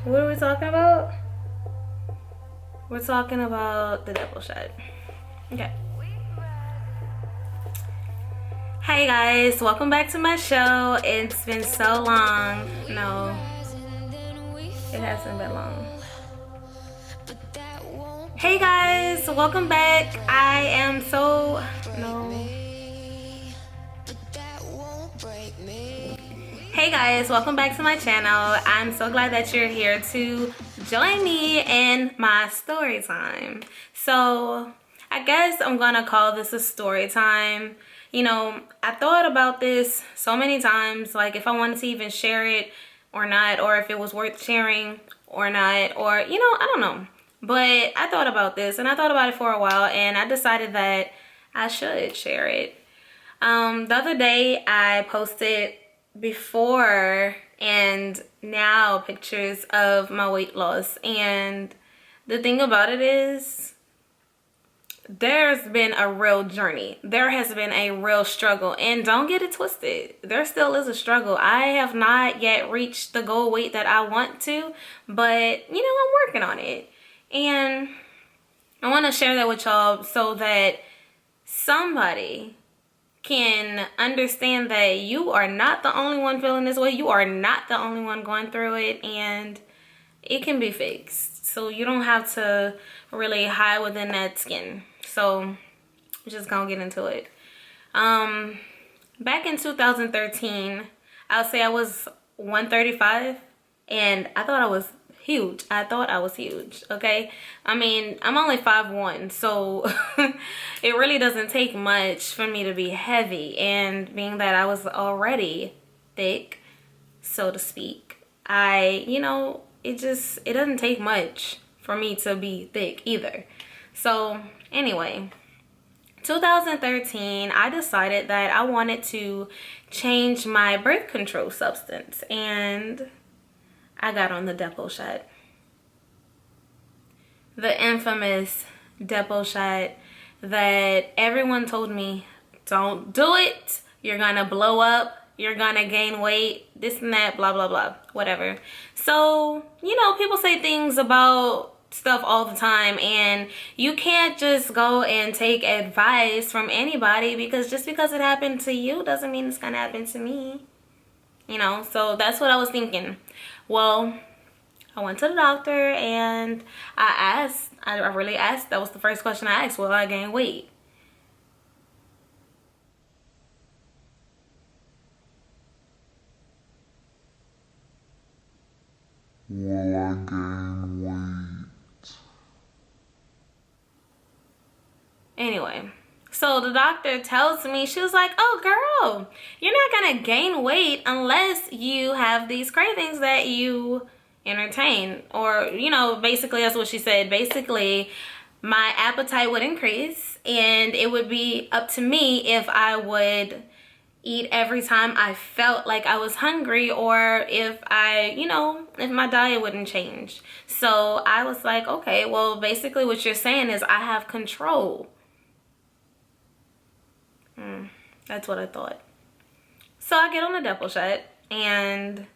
What are we talking about? We're talking about the double shot. Okay. Hey guys, welcome back to my show. It's been so long. No, it hasn't been long. Hey guys, welcome back. I am so no. Hey guys, welcome back to my channel. I'm so glad that you're here to join me in my story time. So I guess I'm gonna call this a story time. You know, I thought about this so many times, like if I wanted to even share it or not, or if it was worth sharing or not, or I don't know. But I thought about this and I thought about it for a while, and I decided that I should share it. The other day I posted before and now pictures of my weight loss, and the thing about it is there's been a real journey. There has been a real struggle, and don't get it twisted, there still is a struggle. I have not yet reached the goal weight that I want to, but I'm working on it, and I want to share that with y'all so that somebody can understand that you are not the only one feeling this way. You are not the only one going through it, and it can be fixed. So you don't have to really hide within that skin. So I'm just gonna get into it. Back in 2013, I'll say I was 135, and I thought I was huge. I thought I was huge, okay? I mean, I'm only 5'1", so it really doesn't take much for me to be heavy. And being that I was already thick, so to speak, it doesn't take much for me to be thick either. So anyway, 2013, I decided that I wanted to change my birth control substance, and I got on the Depo shot. The infamous Depo shot that everyone told me, don't do it. You're gonna blow up. You're gonna gain weight. This and that, blah, blah, blah, whatever. So, people say things about stuff all the time, and you can't just go and take advice from anybody, because just because it happened to you doesn't mean it's gonna happen to me. So that's what I was thinking. Well, I went to the doctor and I really asked, that was the first question I asked, will I gain weight? Will I gain weight? Anyway. So the doctor tells me, she was like, oh girl, you're not gonna gain weight unless you have these cravings that you entertain. Or, basically that's what she said. Basically, my appetite would increase, and it would be up to me if I would eat every time I felt like I was hungry, or if if my diet wouldn't change. So I was like, okay, well, basically what you're saying is I have control. That's what I thought. So I get on the Depo shot, and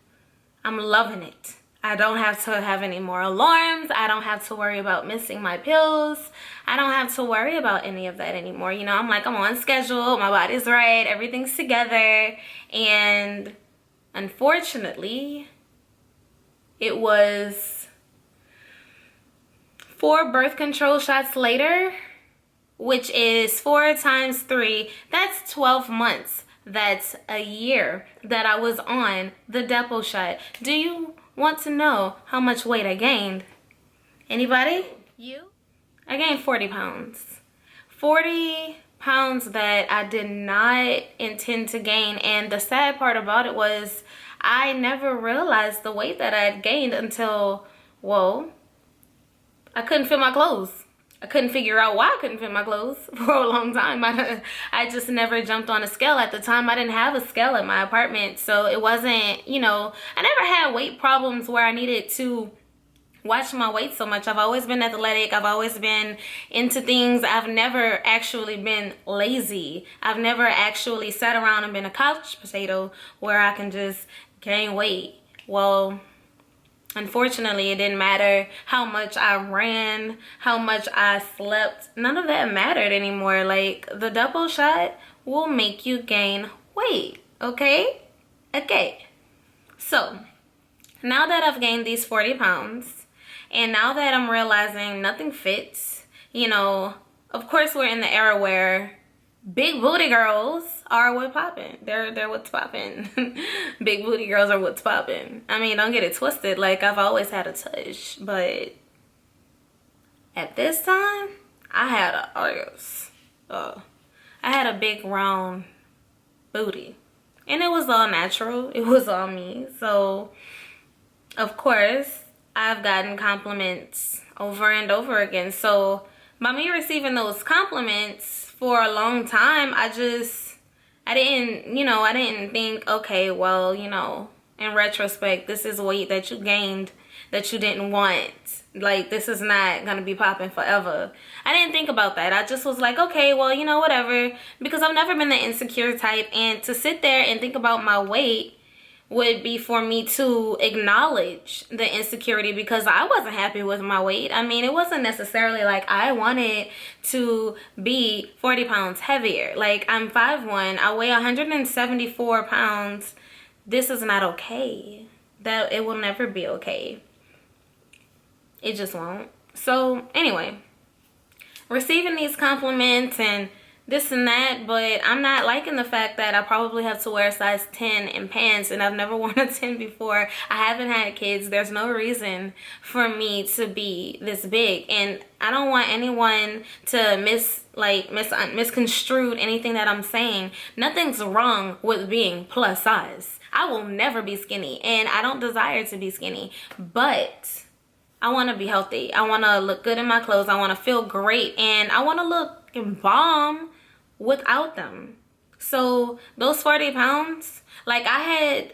I'm loving it. I don't have to have any more alarms. I don't have to worry about missing my pills. I don't have to worry about any of that anymore. I'm like, I'm on schedule. My body's right. Everything's together. And unfortunately, it was 4 birth control shots later, which is 4 times 3. That's 12 months. That's a year that I was on the Depo shot. Do you want to know how much weight I gained? Anybody? You? I gained 40 pounds. 40 pounds that I did not intend to gain. And the sad part about it was I never realized the weight that I had gained until, I couldn't fit my clothes. I couldn't figure out why I couldn't fit my clothes for a long time. I just never jumped on a scale. At the time, I didn't have a scale at my apartment. So it wasn't, I never had weight problems where I needed to watch my weight so much. I've always been athletic. I've always been into things. I've never actually been lazy. I've never actually sat around and been a couch potato where I can just gain weight. Well, Unfortunately, it didn't matter how much I ran, how much I slept. None of that mattered anymore. Like, the double shot will make you gain weight, okay? Okay. So, now that I've gained these 40 pounds, and now that I'm realizing nothing fits, you know, of course we're in the era where big booty girls are what poppin'. They're what's poppin'. Big booty girls are what's poppin'. I mean, don't get it twisted. Like, I've always had a tush, but at this time, I had I had a big round booty, and it was all natural. It was all me. So, of course, I've gotten compliments over and over again. So, by me receiving those compliments for a long time, I didn't think, okay, well, in retrospect, this is weight that you gained that you didn't want. Like, this is not gonna be popping forever. I didn't think about that. I just was like, okay, well, whatever. Because I've never been the insecure type, and to sit there and think about my weight would be for me to acknowledge the insecurity, because I wasn't happy with my weight. I mean, it wasn't necessarily like I wanted to be 40 pounds heavier. Like, I'm 5'1", I weigh 174 pounds. This is not okay. That it will never be okay. It just won't. So anyway, receiving these compliments and this and that, but I'm not liking the fact that I probably have to wear a size 10 in pants, and I've never worn a 10 before. I haven't had kids. There's no reason for me to be this big, and I don't want anyone to misconstrue anything that I'm saying. Nothing's wrong with being plus size. I will never be skinny, and I don't desire to be skinny, but I want to be healthy. I want to look good in my clothes. I want to feel great, and I want to look bomb without them. So those 40 pounds, like, I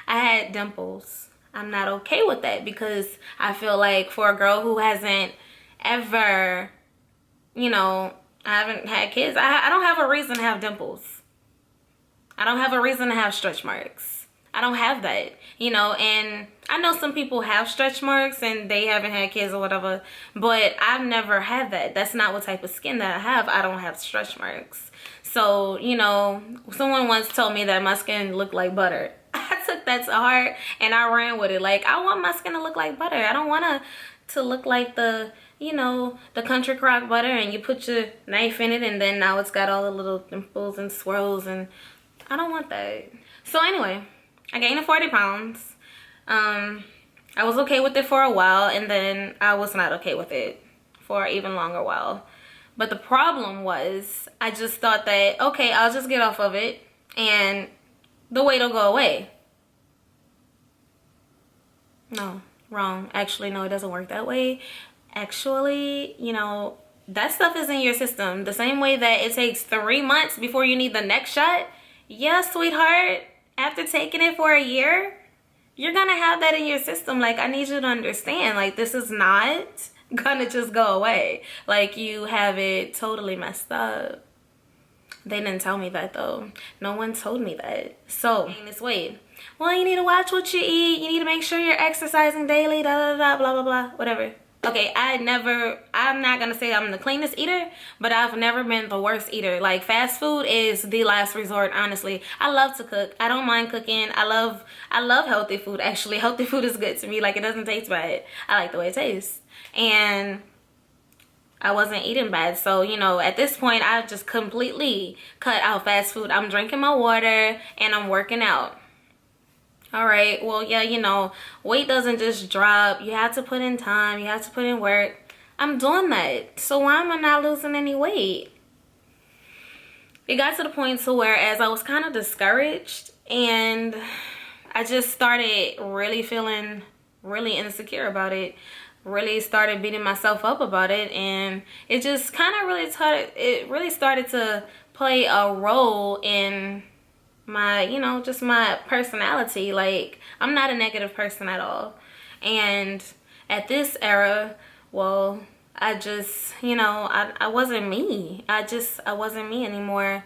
had dimples. I'm not okay with that, because I feel like for a girl who hasn't ever, I haven't had kids, I don't have a reason to have dimples. I don't have a reason to have stretch marks. I don't have that, and I know some people have stretch marks and they haven't had kids or whatever, but I've never had that. That's not what type of skin that I have. I don't have stretch marks. So, someone once told me that my skin looked like butter. I took that to heart and I ran with it. Like, I want my skin to look like butter. I don't want to look like the country crock butter, and you put your knife in it and then now it's got all the little dimples and swirls, and I don't want that. So anyway, I gained the 40 pounds. I was okay with it for a while, and then I was not okay with it for an even longer while. But the problem was, I just thought that, okay, I'll just get off of it and the weight will go away. No, wrong. Actually, no, it doesn't work that way. Actually, that stuff is in your system. The same way that it takes 3 months before you need the next shot. Yeah, sweetheart, after taking it for a year, you're gonna have that in your system. Like, I need you to understand, like, this is not gonna just go away. Like, you have it totally messed up. They didn't tell me that, though. No one told me that. So, gain this weight. Well, you need to watch what you eat. You need to make sure you're exercising daily, da da da, blah blah blah, whatever. Okay, I'm not gonna say I'm the cleanest eater, but I've never been the worst eater. Like, fast food is the last resort, honestly. I love to cook. I don't mind cooking. I love healthy food, actually. Healthy food is good to me. Like, it doesn't taste bad. I like the way it tastes. And I wasn't eating bad. So, at this point, I've just completely cut out fast food. I'm drinking my water and I'm working out. All right, well, yeah, weight doesn't just drop. You have to put in time. You have to put in work. I'm doing that. So why am I not losing any weight? It got to the point to where, as I was kind of discouraged, and I just started really feeling really insecure about it. Really started beating myself up about it, and it just kind of really started to play a role in my, just my personality. Like, I'm not a negative person at all. And at this era, well, I just, I wasn't me. I wasn't me anymore.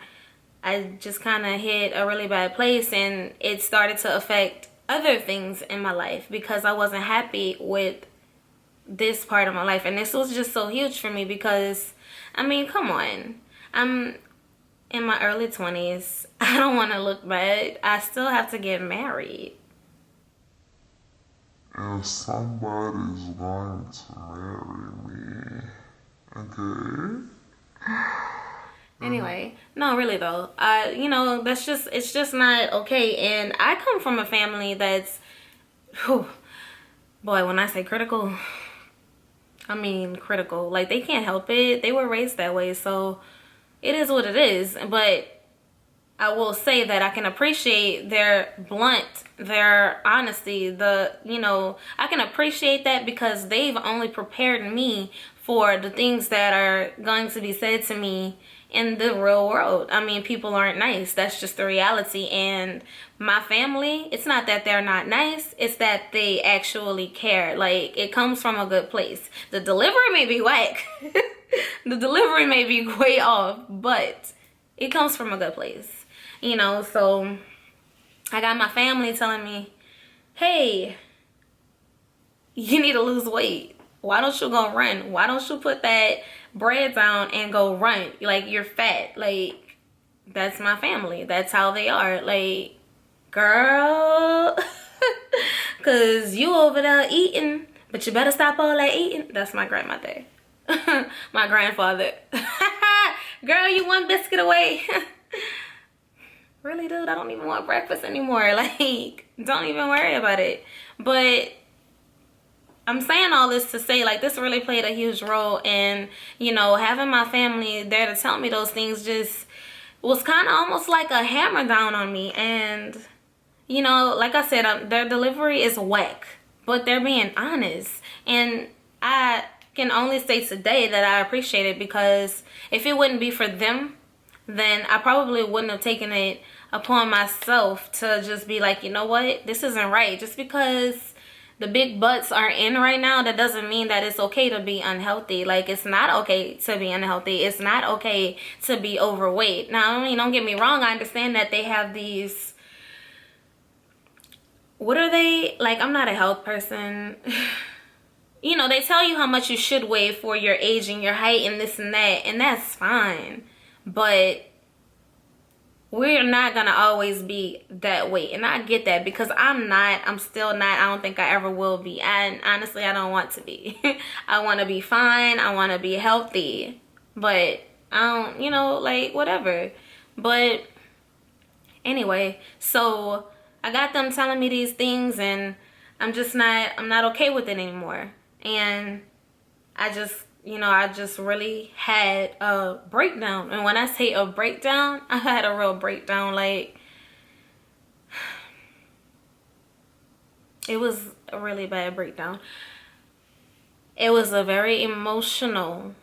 I just kind of hit a really bad place, and it started to affect other things in my life because I wasn't happy with this part of my life. And this was just so huge for me because, I mean, come on. I'm in my early 20s. I don't want to look bad. I still have to get married. And somebody's going to marry me. Okay? Anyway, no, really though, you know, it's just not okay. And I come from a family that's, whew, boy, when I say critical, I mean critical. Like, they can't help it. They were raised that way, so it is what it is. But I will say that I can appreciate their blunt, their honesty, I can appreciate that because they've only prepared me for the things that are going to be said to me in the real world. I mean, people aren't nice. That's just the reality. And my family, it's not that they're not nice. It's that they actually care. Like, it comes from a good place. The delivery may be whack. The delivery may be way off, but it comes from a good place. You know, so I got my family telling me, hey, you need to lose weight. Why don't you go run? Why don't you put that bread down and go run? Like, you're fat. Like, that's my family. That's how they are. Like, girl, because you over there eating, but you better stop all that eating. That's my grandmother. My grandfather. Girl, you one biscuit away. Really, dude, I don't even want breakfast anymore. Like, don't even worry about it. But I'm saying all this to say, like, this really played a huge role in, you know, having my family there to tell me those things just was kind of almost like a hammer down on me. And, you know, like I said, their delivery is whack, but they're being honest. And I can only say today that I appreciate it, because if it wouldn't be for them, then I probably wouldn't have taken it upon myself to just be like, you know what, this isn't right. Just because the big butts are in right now, that doesn't mean that it's okay to be unhealthy. Like, it's not okay to be unhealthy. It's not okay to be overweight. Now, I mean, don't get me wrong. I understand that they have these, what are they? Like, I'm not a health person. You know, they tell you how much you should weigh for your age and your height and this and that, and that's fine. But we're not gonna always be that way, and I get that, because I'm still not. I don't think I ever will be, and honestly, I don't want to be. I want to be fine. I want to be healthy, but I don't, you know, like, whatever. But anyway, so I got them telling me these things, and I'm not okay with it anymore. And I just really had a breakdown. And when I say a breakdown, I had a real breakdown. Like, it was a really bad breakdown. It was a very emotional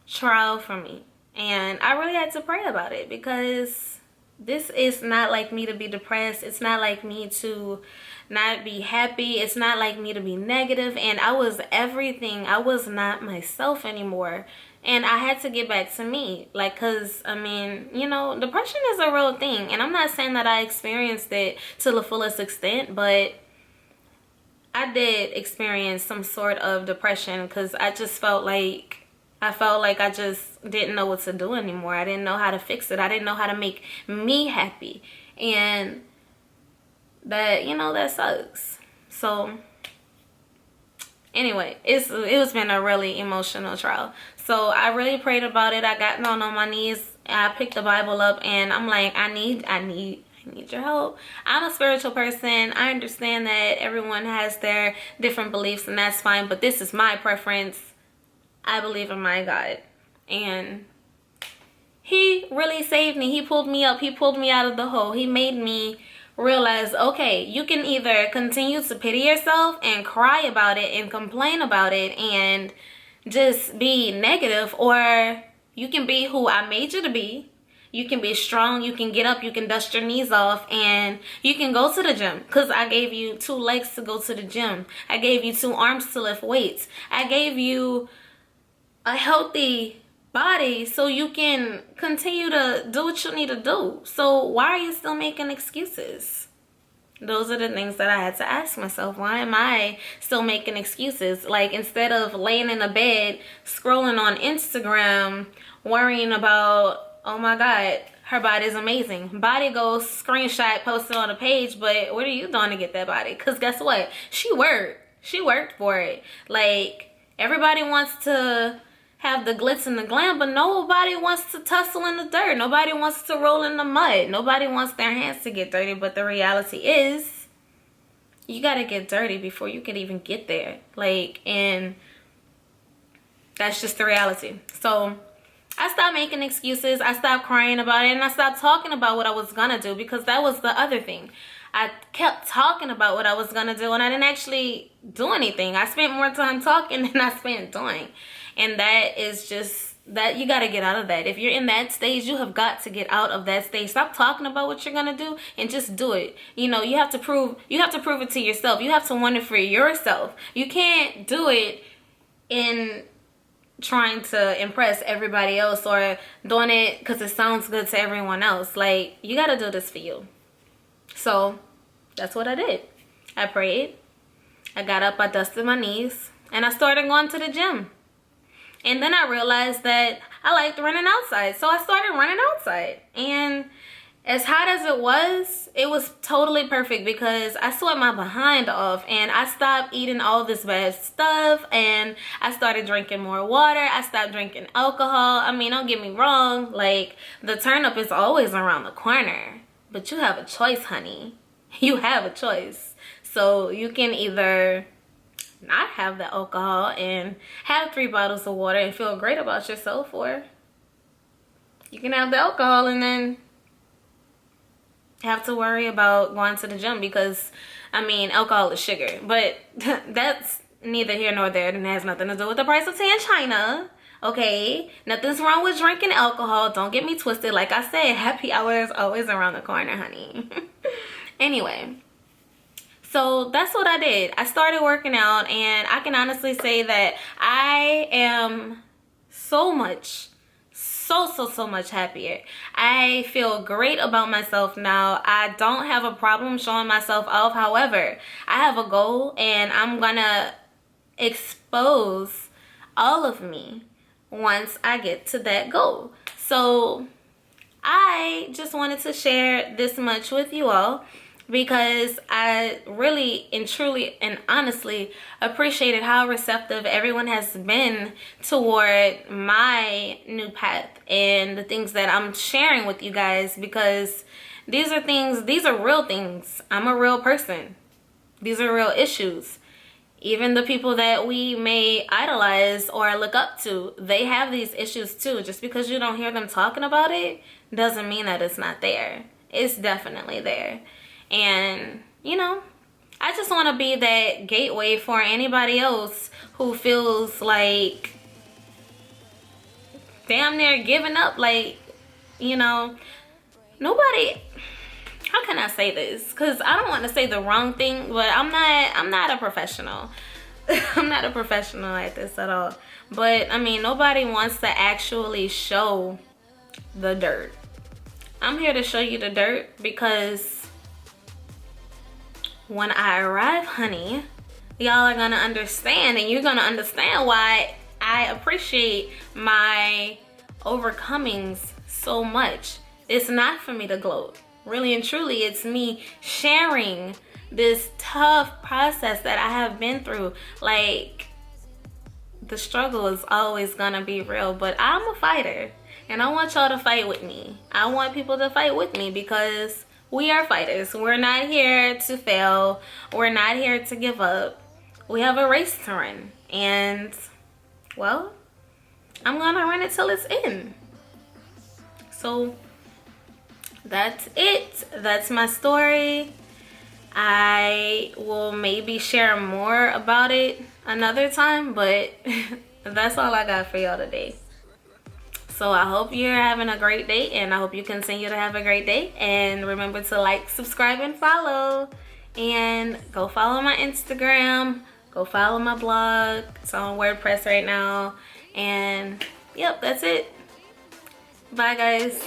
trial for me. And I really had to pray about it, because this is not like me to be depressed. It's not like me to not be happy. It's not like me to be negative. And I was everything. I was not myself anymore. And I had to get back to me. Like, because, I mean, you know, depression is a real thing. And I'm not saying that I experienced it to the fullest extent, but I did experience some sort of depression, because I just felt like I just didn't know what to do anymore. I didn't know how to fix it. I didn't know how to make me happy. And that, you know, that sucks. So anyway, it's been a really emotional trial. So I really prayed about it. I got down on my knees. I picked the Bible up, and I'm like, I need your help. I'm a spiritual person. I understand that everyone has their different beliefs, and that's fine, but this is my preference. I believe in my God, and he really saved me. He pulled me up. He pulled me out of the hole. He made me realize, okay, you can either continue to pity yourself and cry about it and complain about it and just be negative, or you can be who I made you to be. You can be strong. You can get up. You can dust your knees off, and you can go to the gym, because I gave you 2 legs to go to the gym. I gave you 2 arms to lift weights. I gave you a healthy body so you can continue to do what you need to do. So why are you still making excuses? Those are the things that I had to ask myself. Why am I still making excuses? Like, instead of laying in a bed, scrolling on Instagram, worrying about, oh my God, her body's amazing. Body goals, screenshot, posted on a page, but what are you doing to get that body? Because guess what? She worked. She worked for it. Like, everybody wants to have the glitz and the glam, but nobody wants to tussle in the dirt. Nobody wants to roll in the mud. Nobody wants their hands to get dirty, but the reality is you got to get dirty before you can even get there. Like, and that's just the reality. So I stopped making excuses. I stopped crying about it, and I stopped talking about what I was gonna do, because that was the other thing. I kept talking about what I was gonna do, and I didn't actually do anything. I spent more time talking than I spent doing. And that is just, that you got to get out of that. If you're in that stage, you have got to get out of that stage. Stop talking about what you're going to do and just do it. You know, you have to prove it to yourself. You have to want it for yourself. You can't do it in trying to impress everybody else or doing it because it sounds good to everyone else. Like, you got to do this for you. So that's what I did. I prayed. I got up, I dusted my knees, and I started going to the gym. And then I realized that I liked running outside. So I started running outside. And as hot as it was totally perfect, because I sweat my behind off. And I stopped eating all this bad stuff. And I started drinking more water. I stopped drinking alcohol. I mean, don't get me wrong. Like, the turn up is always around the corner. But you have a choice, honey. You have a choice. So you can either not have the alcohol and have 3 bottles of water and feel great about yourself, or you can have the alcohol and then have to worry about going to the gym, because I mean, alcohol is sugar. But that's neither here nor there, and it has nothing to do with the price of tea in China. Okay, nothing's wrong with drinking alcohol. Don't get me twisted. Like I said, happy hour is always around the corner, honey. Anyway, so that's what I did. I started working out, and I can honestly say that I am so much happier. I feel great about myself now. I don't have a problem showing myself off. However, I have a goal, and I'm gonna expose all of me once I get to that goal. So I just wanted to share this much with you all, because I really and truly and honestly appreciated how receptive everyone has been toward my new path and the things that I'm sharing with you guys, because these are real things. I'm a real person. These are real issues. Even the people that we may idolize or look up to, they have these issues too. Just because you don't hear them talking about it doesn't mean that it's not there. It's definitely there. And, you know, I just want to be that gateway for anybody else who feels like damn near giving up. Like, you know, nobody, how can I say this? Because I don't want to say the wrong thing, but I'm not a professional. I'm not a professional at this at all. But, I mean, nobody wants to actually show the dirt. I'm here to show you the dirt, because when I arrive, honey, y'all are gonna understand, and you're gonna understand why I appreciate my overcomings so much. It's not for me to gloat. Really and truly, it's me sharing this tough process that I have been through. Like, the struggle is always gonna be real, but I'm a fighter, and I want y'all to fight with me. I want people to fight with me, because we are fighters. We're not here to fail. We're not here to give up. We have a race to run. And, well, I'm gonna run it till it's in. So that's it. That's my story. I will maybe share more about it another time, but that's all I got for y'all today. So I hope you're having a great day, and I hope you continue to have a great day. And remember to like, subscribe, and follow. And go follow my Instagram. Go follow my blog. It's on WordPress right now. And yep, that's it. Bye, guys.